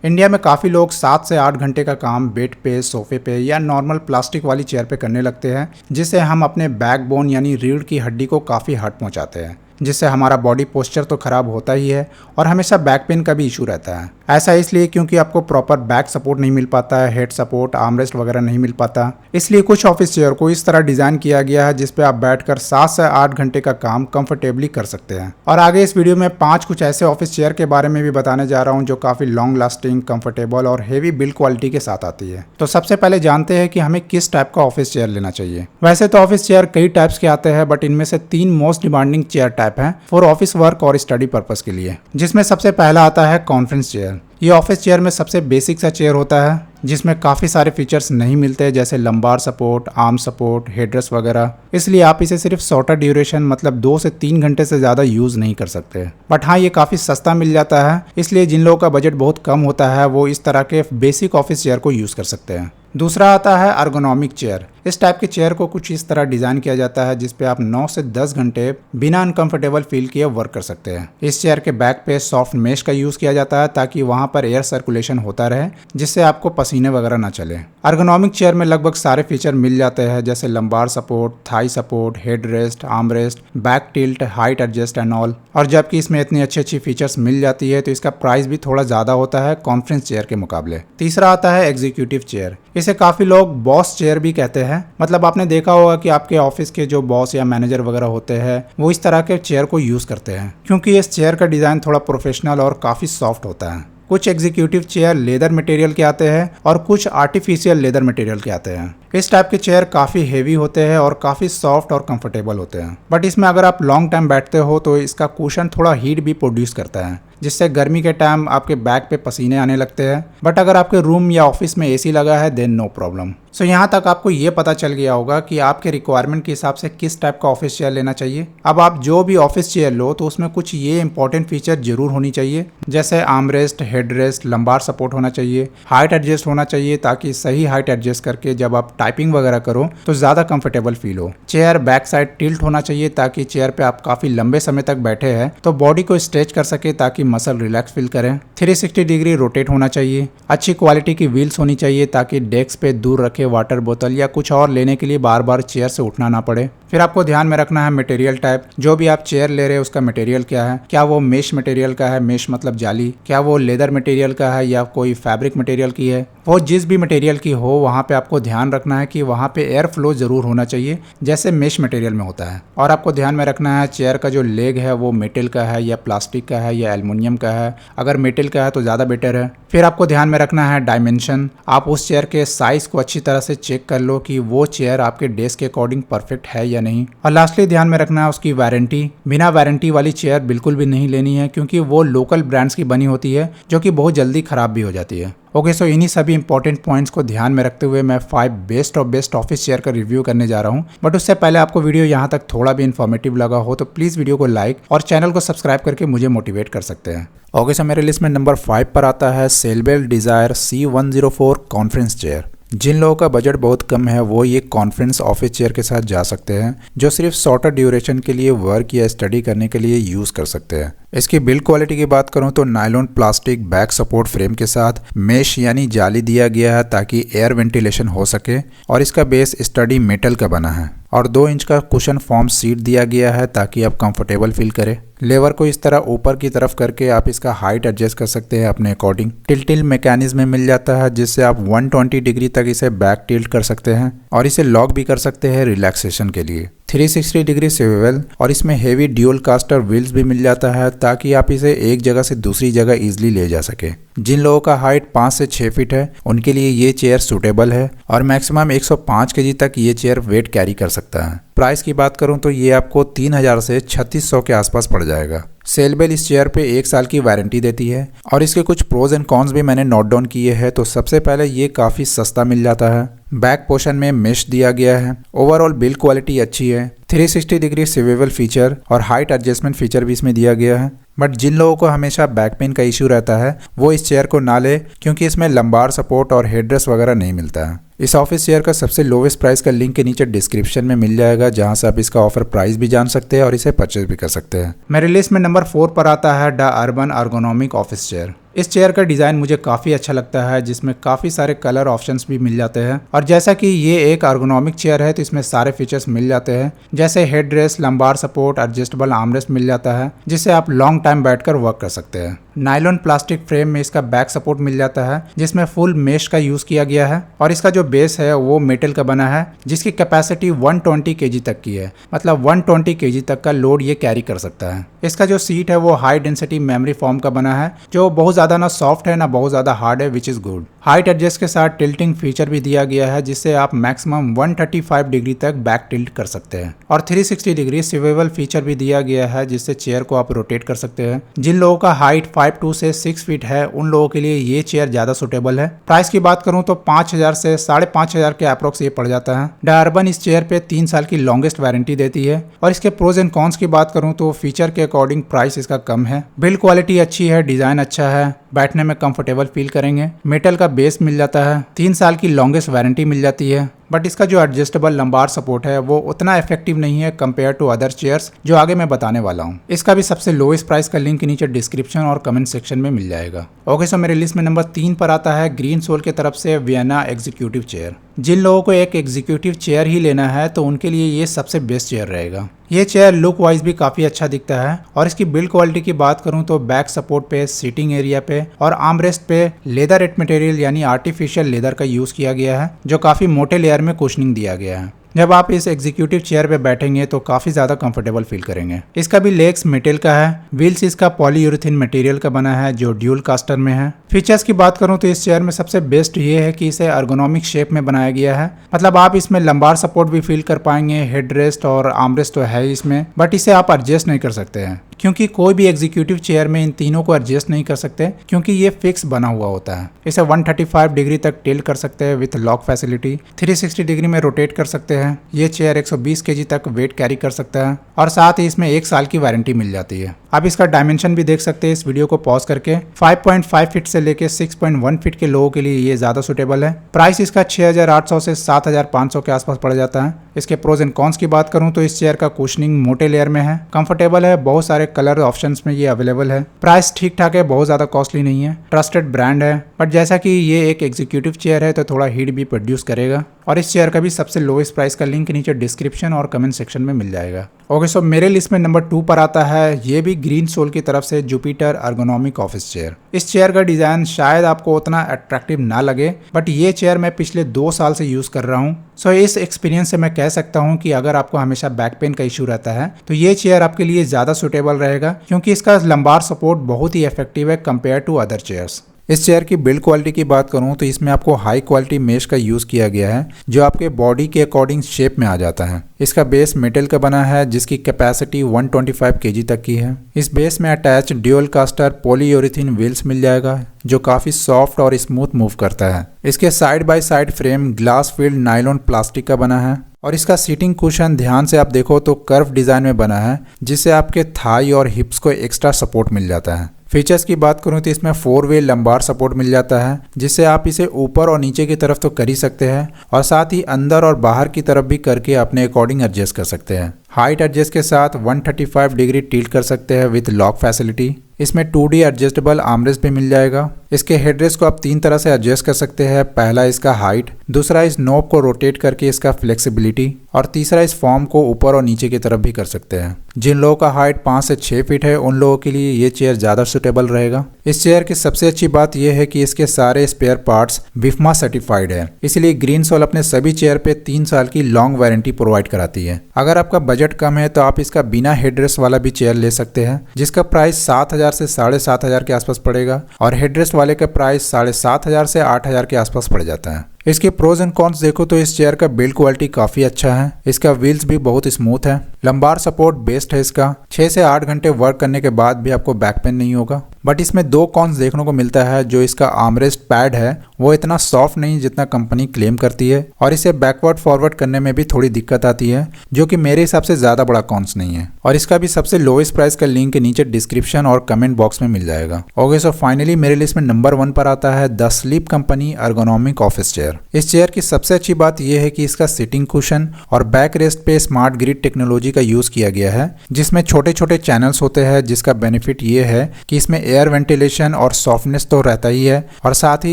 India में काफ़ी लोग 7 से 8 घंटे का काम बेड पे, सोफे पे या नॉर्मल प्लास्टिक वाली चेयर पे करने लगते हैं, जिससे हम अपने बैकबोन यानी रीढ़ की हड्डी को काफ़ी हर्ट पहुंचाते हैं, जिससे हमारा बॉडी पोस्चर तो ख़राब होता ही है और हमेशा बैक पेन का भी इशू रहता है। ऐसा इसलिए क्योंकि आपको प्रॉपर बैक सपोर्ट नहीं मिल पाता है, हेड सपोर्ट, आर्मरेस्ट वगैरह नहीं मिल पाता। इसलिए कुछ ऑफिस चेयर को इस तरह डिज़ाइन किया गया है जिसपे आप बैठकर 7 से 8 घंटे का काम कंफर्टेबली कर सकते हैं। और आगे इस वीडियो में 5 कुछ ऐसे ऑफिस चेयर के बारे में भी बताने जा रहा हूँ जो काफ़ी लॉन्ग लास्टिंग, कंफर्टेबल और हेवी बिल्ड क्वालिटी के साथ आती है। तो सबसे पहले जानते हैं कि हमें किस टाइप का ऑफिस चेयर लेना चाहिए। वैसे तो ऑफिस चेयर कई टाइप्स के आते हैं, बट इनमें से 3 मोस्ट डिमांडिंग चेयर टाइप हैं फॉर ऑफिस वर्क और स्टडी पर्पस के लिए, जिसमें सबसे पहला आता है कॉन्फ्रेंस चेयर। ये ऑफिस चेयर में सबसे बेसिक सा चेयर होता है जिसमें काफ़ी सारे फीचर्स नहीं मिलते जैसे lumbar support, arm support, headrest वगैरह। इसलिए आप इसे सिर्फ शॉर्टर ड्यूरेशन मतलब 2 से 3 घंटे से ज़्यादा यूज़ नहीं कर सकते। बट हाँ, ये काफ़ी सस्ता मिल जाता है, इसलिए जिन लोगों का बजट बहुत कम होता है वो इस तरह के बेसिक ऑफिस चेयर को यूज़ कर सकते हैं। दूसरा आता है अर्गोनॉमिक चेयर। इस टाइप के चेयर को कुछ इस तरह डिज़ाइन किया जाता है जिस पे आप 9 से 10 घंटे बिना अनकंफर्टेबल फील किए वर्क कर सकते हैं। इस चेयर के बैक पे सॉफ्ट मेश का यूज़ किया जाता है ताकि वहाँ पर एयर सर्कुलेशन होता रहे, जिससे आपको पसीने वगैरह ना चले। अर्गोनॉमिक चेयर में लगभग सारे फीचर मिल जाते हैं जैसे lumbar support, Thai support, head rest, arm rest, back tilt, height adjust and all. और जबकि इसमें इतनी अच्छी फीचर्स मिल जाती है तो इसका प्राइस भी थोड़ा ज़्यादा होता है कॉन्फ्रेंस चेयर के मुकाबले। तीसरा आता है एग्जीक्यूटिव चेयर। इसे काफ़ी लोग बॉस चेयर भी कहते हैं। मतलब आपने देखा होगा कि आपके ऑफिस के जो बॉस या मैनेजर वगैरह होते हैं वो इस तरह के चेयर को यूज़ करते हैं क्योंकि इस चेयर का डिज़ाइन थोड़ा प्रोफेशनल और काफ़ी सॉफ्ट होता है। कुछ एग्जीक्यूटिव चेयर लेदर मटेरियल के आते हैं और कुछ आर्टिफिशियल लेदर मटेरियल के आते हैं। इस टाइप के चेयर काफ़ी हेवी होते हैं और काफ़ी सॉफ्ट और कंफर्टेबल होते हैं, बट इसमें अगर आप लॉन्ग टाइम बैठते हो तो इसका कुशन थोड़ा हीट भी प्रोड्यूस करता है, जिससे गर्मी के टाइम आपके बैक पे पसीने आने लगते हैं। बट अगर आपके रूम या ऑफिस में एसी लगा है देन नो प्रॉब्लम। सो यहाँ तक आपको ये पता चल गया होगा कि आपके रिक्वायरमेंट के हिसाब से किस टाइप का ऑफिस चेयर लेना चाहिए। अब आप जो भी ऑफिस चेयर लो तो उसमें कुछ ये इंपॉर्टेंट फीचर जरूर होनी चाहिए, जैसे आर्मरेस्ट, हेडरेस्ट, लंबार सपोर्ट होना चाहिए, हाइट एडजस्ट होना चाहिए ताकि सही हाइट एडजस्ट करके जब आप टाइपिंग वगैरह करो तो ज़्यादा कंफर्टेबल फील हो। चेयर बैक साइड टिल्ट होना चाहिए ताकि चेयर पे आप काफ़ी लंबे समय तक बैठे हैं तो बॉडी को स्ट्रेच कर सके ताकि मसल रिलैक्स फील करें। 360 डिग्री रोटेट होना चाहिए। अच्छी क्वालिटी की व्हील्स होनी चाहिए ताकि डेस्क पे दूर रखे वाटर बोतल या कुछ और लेने के लिए बार बार चेयर से उठना ना पड़े। फिर आपको ध्यान में रखना है मटेरियल टाइप। जो भी आप चेयर ले रहे हैं उसका मटेरियल क्या है, क्या वो मेश मटेरियल का है, मेश मतलब जाली, क्या वो लेदर मटेरियल का है या कोई फैब्रिक मटेरियल की है। वो जिस भी मटेरियल की हो वहाँ पे आपको ध्यान रखना है कि वहाँ पे एयर फ्लो जरूर होना चाहिए जैसे मेश मटेरियल में होता है। और आपको ध्यान में रखना है चेयर का जो लेग है वो मेटल का है या प्लास्टिक का है या एल्युमिनियम का है। अगर मेटल का है तो ज़्यादा बेटर है। फिर आपको ध्यान में रखना है डायमेंशन। आप उस चेयर के साइज को अच्छी तरह से चेक कर लो कि वो चेयर आपके डेस्क के अकॉर्डिंग परफेक्ट है या नहीं। और लास्टली ध्यान में रखना है उसकी वारंटी। बिना वारंटी वाली चेयर बिल्कुल भी नहीं लेनी है क्योंकि वो लोकल ब्रांड्स की बनी होती है जो कि बहुत जल्दी खराब भी हो जाती है। ओके, सो इन्हीं सभी इंपॉर्टेंट पॉइंट्स को ध्यान में रखते हुए मैं 5 बेस्ट ऑफिस चेयर का रिव्यू करने जा रहा हूँ। बट उससे पहले आपको वीडियो यहाँ तक थोड़ा भी इन्फॉर्मेटिव लगा हो तो प्लीज़ वीडियो को लाइक और चैनल को सब्सक्राइब करके मुझे मोटिवेट कर सकते हैं। ओके, सो मेरे लिस्ट में नंबर 5 पर आता है सेलबेल डिज़ायर C104 कॉन्फ्रेंस चेयर। जिन लोगों का बजट बहुत कम है वो ये कॉन्फ्रेंस ऑफिस चेयर के साथ जा सकते हैं जो सिर्फ शॉर्टर ड्यूरेशन के लिए वर्क या स्टडी करने के लिए यूज़ कर सकते हैं। इसकी बिल्ड क्वालिटी की बात करूं तो nylon plastic back support frame के साथ मेश यानी जाली दिया गया है ताकि एयर वेंटिलेशन हो सके और इसका बेस स्टडी मेटल का बना है और 2 इंच का कुशन फॉर्म सीट दिया गया है ताकि आप कंफर्टेबल फील करें। लेवर को इस तरह ऊपर की तरफ करके आप इसका हाइट एडजस्ट कर सकते हैं अपने अकॉर्डिंग। टिल्ट मैकेनिज्म में मिल जाता है जिससे आप 120 डिग्री तक इसे बैक टिल्ट कर सकते हैं और इसे लॉक भी कर सकते हैं रिलैक्सेशन के लिए। 360 डिग्री स्विवेल और इसमें हेवी ड्यूल कास्टर व्हील्स भी मिल जाता है ताकि आप इसे एक जगह से दूसरी जगह इजीली ले जा सके। जिन लोगों का हाइट 5 से 6 फीट है उनके लिए ये चेयर सूटेबल है और मैक्सिमम 105 केजी तक ये चेयर वेट कैरी कर सकता है। प्राइस की बात करूं तो ये आपको 3000 से 3600 के आसपास पड़ जाएगा। सेलबेल इस चेयर पे 1 साल की वारंटी देती है और इसके कुछ प्रोज एंड कॉन्स भी मैंने नोट डाउन किए हैं। तो सबसे पहले ये काफ़ी सस्ता मिल जाता है। बैक पोर्शन में मेश दिया गया है। ओवरऑल बिल्ड क्वालिटी अच्छी है। 360 डिग्री स्विवेल फीचर और हाइट एडजस्टमेंट फीचर भी इसमें दिया गया है। बट जिन लोगों को हमेशा बैक पेन का इश्यू रहता है वो इस चेयर को ना ले क्योंकि इसमें लंबार सपोर्ट और हेडरेस्ट वगैरह नहीं मिलता है। इस ऑफिस चेयर का सबसे लोवेस्ट प्राइस का लिंक के नीचे डिस्क्रिप्शन में मिल जाएगा जहां से आप इसका ऑफर प्राइस भी जान सकते हैं और इसे परचेज भी कर सकते हैं। मेरे लिस्ट में नंबर 4 पर आता है the urban ergonomic office chair. इस चेयर का डिज़ाइन मुझे काफ़ी अच्छा लगता है, जिसमें काफ़ी सारे कलर ऑप्शंस भी मिल जाते हैं। और जैसा कि ये एक अर्गोनॉमिक चेयर है तो इसमें सारे फीचर्स मिल जाते हैं, जैसे headrest, lumbar support, adjustable armrest मिल जाता है, जिससे आप लॉन्ग टाइम बैठकर वर्क कर सकते हैं। नायलॉन प्लास्टिक फ्रेम में इसका बैक सपोर्ट मिल जाता है, जिसमें फुल मेश का यूज़ किया गया है। और इसका जो बेस है वो मेटल का बना है, जिसकी कैपेसिटी 120 kg तक की है, मतलब 120 kg तक का लोड ये कैरी कर सकता है। इसका जो सीट है वो हाई डेंसिटी मेमोरी फॉर्म का बना है, जो बहुत ज़्यादा ना सॉफ्ट है ना बहुत ज़्यादा हार्ड है, which is good. Height adjust के साथ टिल्टिंग फीचर भी दिया गया है, जिससे आप मैक्सिमम 135 डिग्री तक बैक टिल्ट कर सकते हैं। और 360 डिग्री स्विवेबल फीचर भी दिया गया है, जिससे चेयर को आप रोटेट कर सकते हैं। जिन लोगों का हाइट 5'2" से 6 फीट है, उन लोगों के लिए ये चेयर ज़्यादा सुटेबल है। प्राइस की बात करूँ तो 5000 से 5500 के अप्रोक्स ये पड़ जाता है। डायर्बन इस चेयर पे 3 साल की लॉन्गेस्ट वारंटी देती है। और इसके प्रोज एंड कॉन्स की बात करूँ तो फीचर के अकॉर्डिंग प्राइस इसका कम है, बिल्ड क्वालिटी अच्छी है, डिजाइन अच्छा है, बैठने में कंफर्टेबल फील करेंगे। मेटल का बेस मिल जाता है, 3 साल की लॉन्गेस्ट वारंटी मिल जाती है। बट इसका जो एडजस्टेबल लंबार सपोर्ट है वो उतना इफेक्टिव नहीं है कंपेयर टू अदर चेयर्स, जो आगे मैं बताने वाला हूँ। इसका भी सबसे लोएस्ट प्राइस का लिंक नीचे डिस्क्रिप्शन और कमेंट सेक्शन में मिल जाएगा। ओके, सो मेरे लिस्ट में नंबर 3 पर आता है ग्रीन सोल की तरफ से वियना एग्जीक्यूटिव चेयर। जिन लोगों को एक एग्जीक्यूटिव चेयर ही लेना है तो उनके लिए ये सबसे बेस्ट चेयर रहेगा। ये चेयर लुक वाइज भी काफी अच्छा दिखता है। और इसकी बिल्ड क्वालिटी की बात करूं तो बैक सपोर्ट पे, सीटिंग एरिया पे और आर्मरेस्ट पे लेदर एट मटेरियल यानी आर्टिफिशियल लेदर का यूज किया गया है, जो काफी मोटे लेयर में कुशनिंग दिया गया है। जब आप इस एग्जीक्यूटिव चेयर पे बैठेंगे तो काफी ज्यादा कंफर्टेबल फील करेंगे। इसका भी लेग्स मेटल का है, व्हील्स इसका पॉलीयूरेथीन मटेरियल का बना है, जो ड्यूल कास्टर में है। फीचर्स की बात करूं तो इस चेयर में सबसे बेस्ट ये है कि इसे अर्गोनॉमिक शेप में बनाया गया है, मतलब आप इसमें लंबार सपोर्ट भी फील कर पाएंगे, हेड रेस्ट और आर्मरेस्ट तो है इसमें, बट इसे आप एडजस्ट नहीं कर सकते हैं, क्योंकि कोई भी एग्जीक्यूटिव चेयर में इन तीनों को एडजस्ट नहीं कर सकते, क्योंकि ये फिक्स बना हुआ होता है। इसे 135 डिग्री तक टिल्ट कर सकते हैं विथ लॉक फैसिलिटी, 360 डिग्री में रोटेट कर सकते हैं। ये चेयर 120 kg तक वेट कैरी कर सकता है और साथ ही इसमें 1 साल की वारंटी मिल जाती है। आप इसका डायमेंशन भी देख सकते हैं इस वीडियो को पॉज करके। 5.5 फीट से लेके 6.1 फीट के लोगों के लिए ये ज्यादा सुटेबल है। प्राइस इसका 6800 से 7500 के आसपास पड़ जाता है। इसके प्रोज एंड कॉन्स की बात करूं तो इस चेयर का कुशनिंग मोटे लेयर में है, कंफर्टेबल है, बहुत सारे कलर ऑप्शंस में ये अवेलेबल है। प्राइस ठीक ठाक है, बहुत ज्यादा कॉस्टली नहीं है, ट्रस्टेड ब्रांड है। बट जैसा कि ये एक एग्जीक्यूटिव चेयर है तो थोड़ा हीट भी प्रोड्यूस करेगा। और इस चेयर का भी सबसे लोएस्ट प्राइस का लिंक नीचे डिस्क्रिप्शन और कमेंट सेक्शन में मिल जाएगा। ओके, सो मेरे लिस्ट में नंबर 2 पर आता है ये भी ग्रीन सोल की तरफ से जुपिटर अर्गोनॉमिक ऑफिस चेयर। इस चेयर का डिजाइन शायद आपको उतना अट्रैक्टिव ना लगे, बट ये चेयर मैं पिछले 2 साल से यूज कर रहा हूँ। सो इस एक्सपीरियंस से मैं कह सकता हूँ कि अगर आपको हमेशा बैक पेन का इशू रहता है तो ये चेयर आपके लिए ज्यादा सुटेबल रहेगा, क्योंकि इसका लंबार सपोर्ट बहुत ही इफेक्टिव है कंपेयर टू अदर चेयर्स। इस चेयर की बिल्ड क्वालिटी की बात करूं तो इसमें आपको हाई क्वालिटी मेश का यूज किया गया है, जो आपके बॉडी के अकॉर्डिंग शेप में आ जाता है। इसका बेस मेटल का बना है, जिसकी कैपेसिटी 125 kg तक की है। इस बेस में अटैच ड्यूल कास्टर पॉलीयूरेथीन व्हील्स मिल जाएगा, जो काफी सॉफ्ट और स्मूथ मूव करता है। इसके side by side frame glass field nylon plastic का बना है। और इसका सीटिंग कुशन ध्यान से आप देखो तो कर्व डिजाइन में बना है, जिससे आपके थाई और हिप्स को एक्स्ट्रा सपोर्ट मिल जाता है। फीचर्स की बात करूं तो इसमें 4 वे लंबार सपोर्ट मिल जाता है, जिससे आप इसे ऊपर और नीचे की तरफ तो कर ही सकते हैं, और साथ ही अंदर और बाहर की तरफ भी करके अपने अकॉर्डिंग एडजस्ट कर सकते हैं। हाइट एडजस्ट के साथ 135 डिग्री टिल्ट कर सकते हैं विद लॉक फैसिलिटी। इसमें 2D एडजस्टेबल आर्मरेस्ट भी मिल जाएगा। इसके हेडरेस्ट को आप 3 तरह से एडजस्ट कर सकते हैं। पहला इसका हाइट, दूसरा इस नॉब को रोटेट करके इसका फ्लेक्सिबिलिटी, और तीसरा इस फॉर्म को ऊपर और नीचे की तरफ भी कर सकते हैं। जिन लोगों का हाइट 5 से 6 फीट है उन लोगों के लिए ये चेयर ज़्यादा सुटेबल रहेगा। इस चेयर की सबसे अच्छी बात यह है कि इसके सारे स्पेयर पार्ट्स बिफमा सर्टिफाइड है, इसलिए ग्रीन सोल अपने सभी चेयर पे 3 साल की लॉन्ग वारंटी प्रोवाइड कराती है। अगर आपका बजट कम है तो आप इसका बिना हेडरेस्ट वाला भी चेयर ले सकते हैं, जिसका प्राइस 7000 से 7500 के आसपास पड़ेगा, और हेडरेस्ट वाले का प्राइस 7500 से 8000 के आसपास पड़ जाता है। इसके प्रोज एंड कॉन्स देखो तो इस चेयर का बिल्ड क्वालिटी काफी अच्छा है। इसका व्हील्स भी बहुत स्मूथ है, लंबार सपोर्ट बेस्ट है इसका। 6 से 8 घंटे वर्क करने के बाद भी आपको बैक पेन नहीं होगा। बट इसमें 2 कॉन्स देखने को मिलता है। जो इसका आर्मरेस्ट पैड है वो इतना सॉफ्ट नहीं जितना कंपनी क्लेम करती है और इसे बैकवर्ड फॉरवर्ड करने में भी थोड़ी दिक्कत आती है, जो कि मेरे हिसाब से ज़्यादा बड़ा कॉन्स नहीं है। और इसका भी सबसे लोएस्ट प्राइस का लिंक नीचे डिस्क्रिप्शन और कमेंट बॉक्स में मिल जाएगा। ओके, सो फाइनली मेरे लिस्ट में नंबर 1 पर आता है the sleep company ergonomic office chair. इस चेयर की सबसे अच्छी बात यह है कि इसका सिटिंग कुशन और बैक रेस्ट पे स्मार्ट ग्रिड टेक्नोलॉजी का यूज किया गया है, जिसमें छोटे छोटे चैनल्स होते हैं, जिसका बेनिफिट ये है कि इसमें एयर वेंटिलेशन और सॉफ्टनेस तो रहता ही है और साथ ही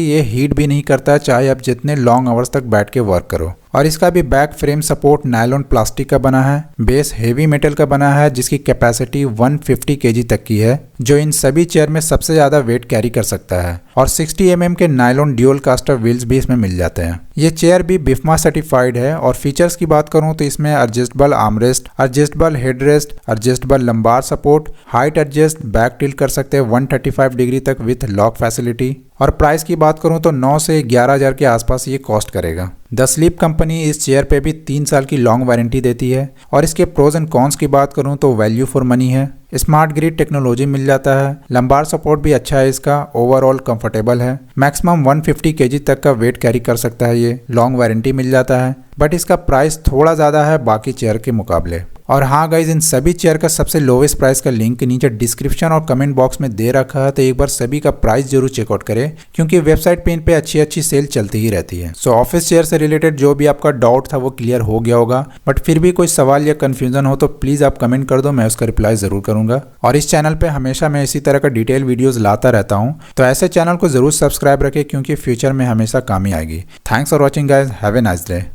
ये हीट भी नहीं करता, चाहे आप जितने लॉन्ग आवर्स तक बैठ के वर्क करो। और इसका भी back frame support nylon plastic का बना है, बेस हेवी मेटल का बना है जिसकी कैपेसिटी 150 kg तक की है, जो इन सभी चेयर में सबसे ज्यादा वेट कैरी कर सकता है। और 60 mm के नायलॉन ड्यूल कास्टर व्हील्स भी इसमें मिल जाते हैं। ये चेयर भी बिफमा सर्टिफाइड है। और फीचर्स की बात करूं तो इसमें adjustable armrest, adjustable headrest, adjustable lumbar support, height adjust, back tilt कर सकते हैं 135 डिग्री तक विथ लॉक फैसिलिटी। और प्राइस की बात करूं तो 9 से 11,000 के आसपास ये कॉस्ट करेगा। द स्लीप कंपनी इस चेयर पे भी 3 साल की लॉन्ग वारंटी देती है। और इसके प्रोज एंड कॉन्स की बात करूं तो वैल्यू फॉर मनी है, स्मार्ट ग्रिड टेक्नोलॉजी मिल जाता है, लंबार सपोर्ट भी अच्छा है इसका, ओवरऑल कंफर्टेबल है, मैक्सिमम 150 kg तक का वेट कैरी कर सकता है, ये लॉन्ग वारंटी मिल जाता है। बट इसका प्राइस थोड़ा ज़्यादा है बाकी चेयर के मुकाबले। और हाँ गाइज, इन सभी चेयर का सबसे लोवेस्ट प्राइस का लिंक नीचे डिस्क्रिप्शन और कमेंट बॉक्स में दे रखा है, तो एक बार सभी का प्राइस जरूर चेकआउट करें, क्योंकि वेबसाइट पे इन पे अच्छी सेल चलती ही रहती है। सो ऑफिस चेयर से रिलेटेड जो भी आपका डाउट था वो क्लियर हो गया होगा, बट फिर भी कोई सवाल या कंफ्यूजन हो तो प्लीज आप कमेंट कर दो, मैं उसका रिप्लाई जरूर करूंगा। और इस चैनल पे हमेशा मैं इसी तरह का डिटेल वीडियोज लाता रहता हूँ, तो ऐसे चैनल को जरूर सब्सक्राइब रखें, क्योंकि फ्यूचर में हमेशा काम ही आएगी। Thanks for watching guys, have a nice day.